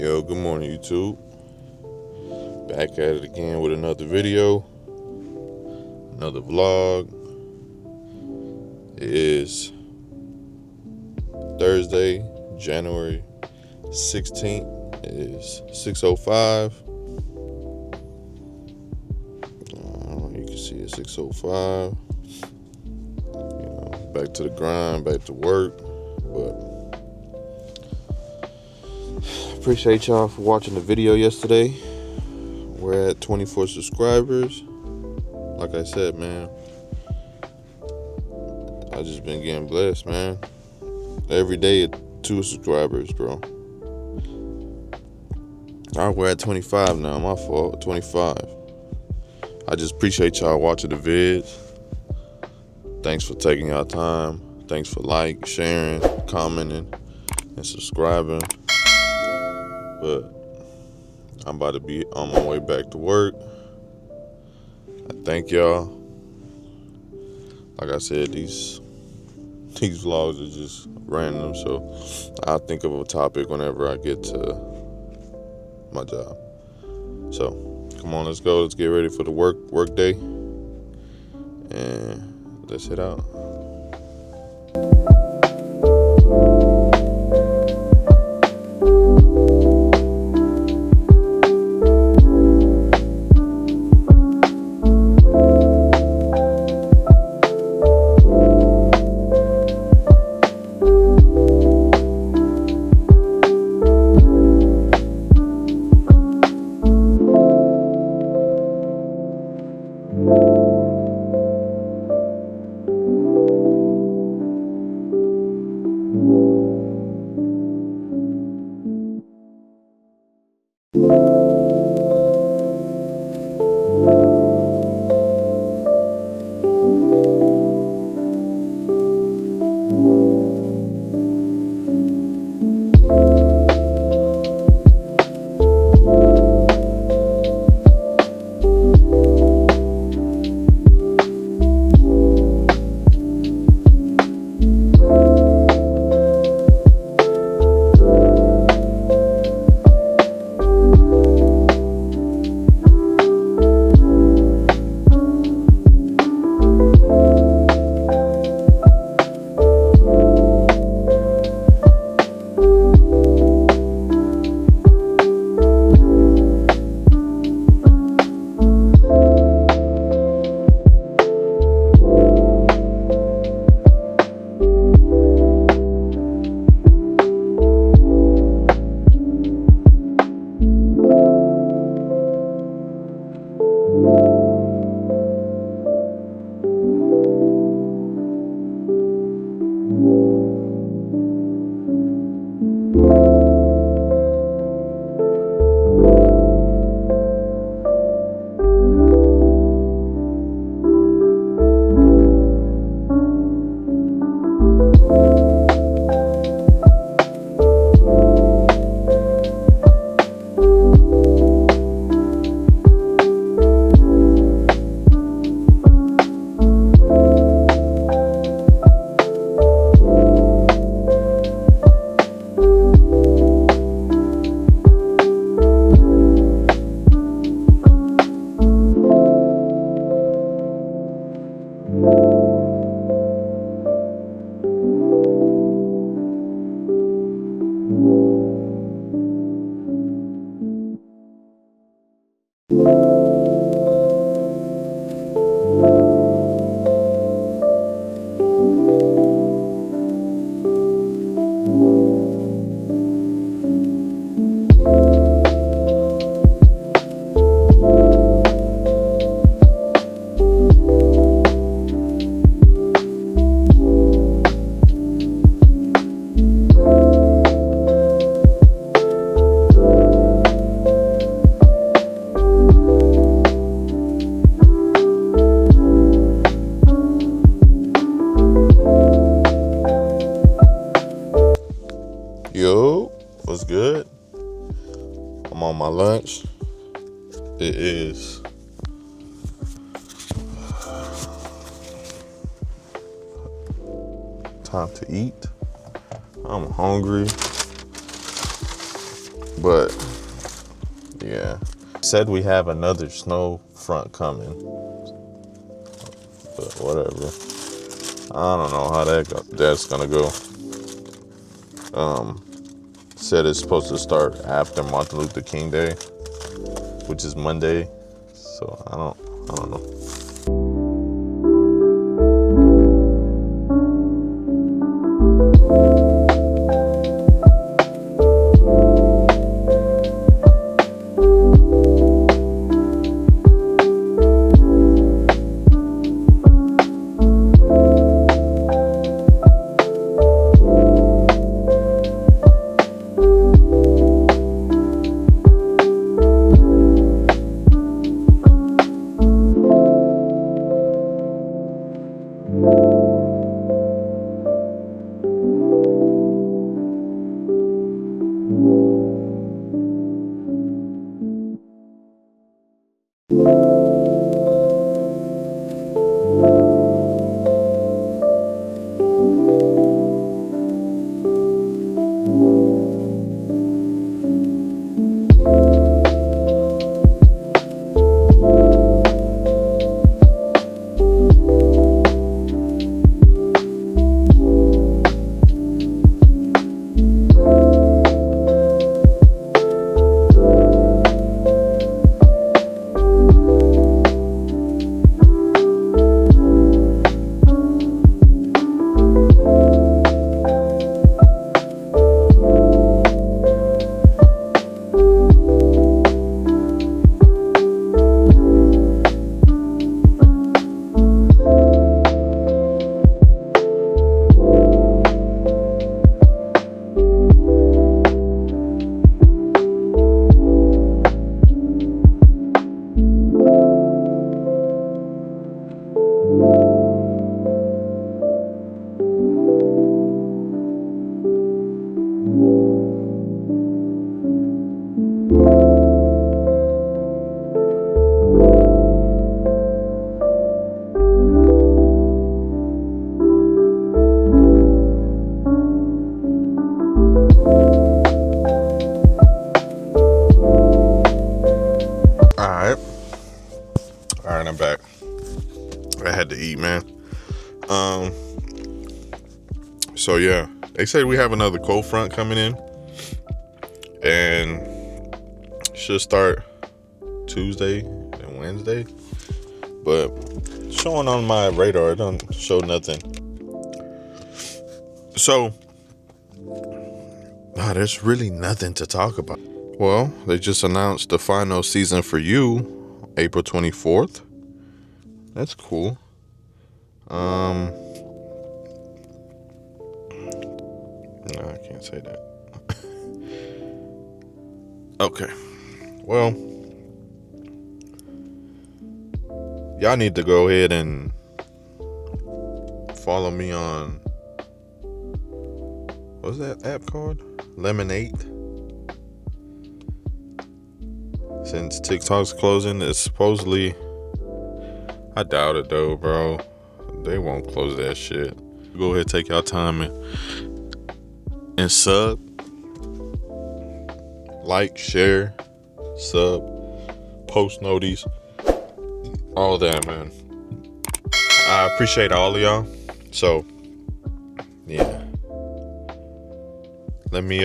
Yo, good morning, YouTube. Back at it again with another video, another vlog. It is Thursday, January 16th. It is 6:05. You can see it's 6:05. Back to the grind, back to work. But appreciate y'all for watching the video yesterday. We're at 24 subscribers. Like I said, man, I just been getting blessed, man. Every day at 2 subscribers, bro. Alright, we're at 25 now. My fault. 25. I just appreciate y'all watching the vids. Thanks for taking y'all time. Thanks for sharing, commenting, and subscribing. But I'm about to be on my way back to work. I thank y'all. Like I said, these vlogs are just random, so I'll think of a topic whenever I get to my job. So come on, let's go. Let's get ready for the work day, and let's head out. Yo, what's good? I'm on my lunch. It is time to eat. I'm hungry. But yeah, said we have another snow front coming, but whatever. I don't know how that's gonna go. Said it's supposed to start after Martin Luther King Day, which is Monday. So I don't know. All right, I'm back. I had to eat, man. So yeah, they said we have another cold front coming in, and should start Tuesday and Wednesday. But showing on my radar, it don't show nothing. So, there's really nothing to talk about. Well, they just announced the final season for You, April 24th. That's cool. No, I can't say that. Okay. Well, y'all need to go ahead and follow me on, what's that app called? Lemonade. Since TikTok's closing, it's supposedly, I doubt it though, bro. They won't close that shit. Go ahead, take your time and sub, like, share, sub, post noties, all that, man. I appreciate all of y'all. So, yeah. Let me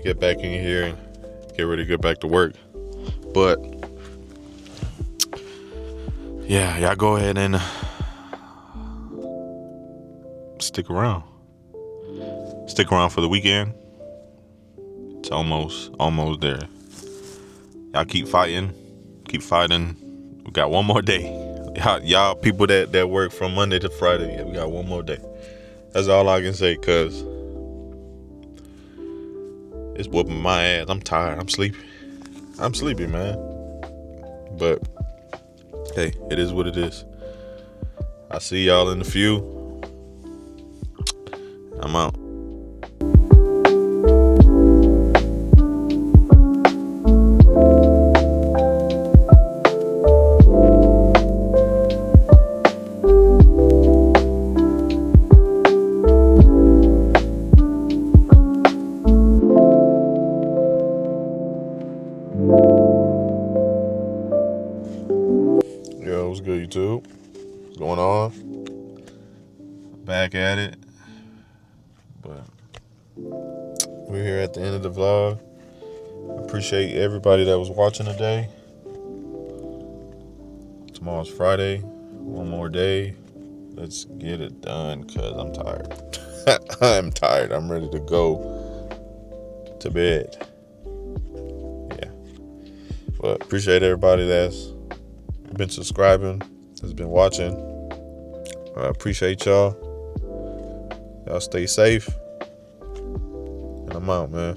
get back in here and get ready to get back to work. But yeah, y'all go ahead and stick around. Stick around for the weekend. It's almost there. Y'all keep fighting. Keep fighting. We got one more day. Y'all people that work from Monday to Friday, yeah, we got one more day. That's all I can say, cause it's whooping my ass. I'm tired. I'm sleepy, man. But hey, it is what it is. I see y'all in a few. I'm out. What's good, YouTube? What's going on? Back at it. But we're here at the end of the vlog. Appreciate everybody that was watching today. Tomorrow's Friday. One more day. Let's get it done because I'm tired. I'm tired. I'm ready to go to bed. Yeah. But appreciate everybody that's been subscribing, that's been watching. I appreciate y'all. Y'all stay safe. And I'm out, man.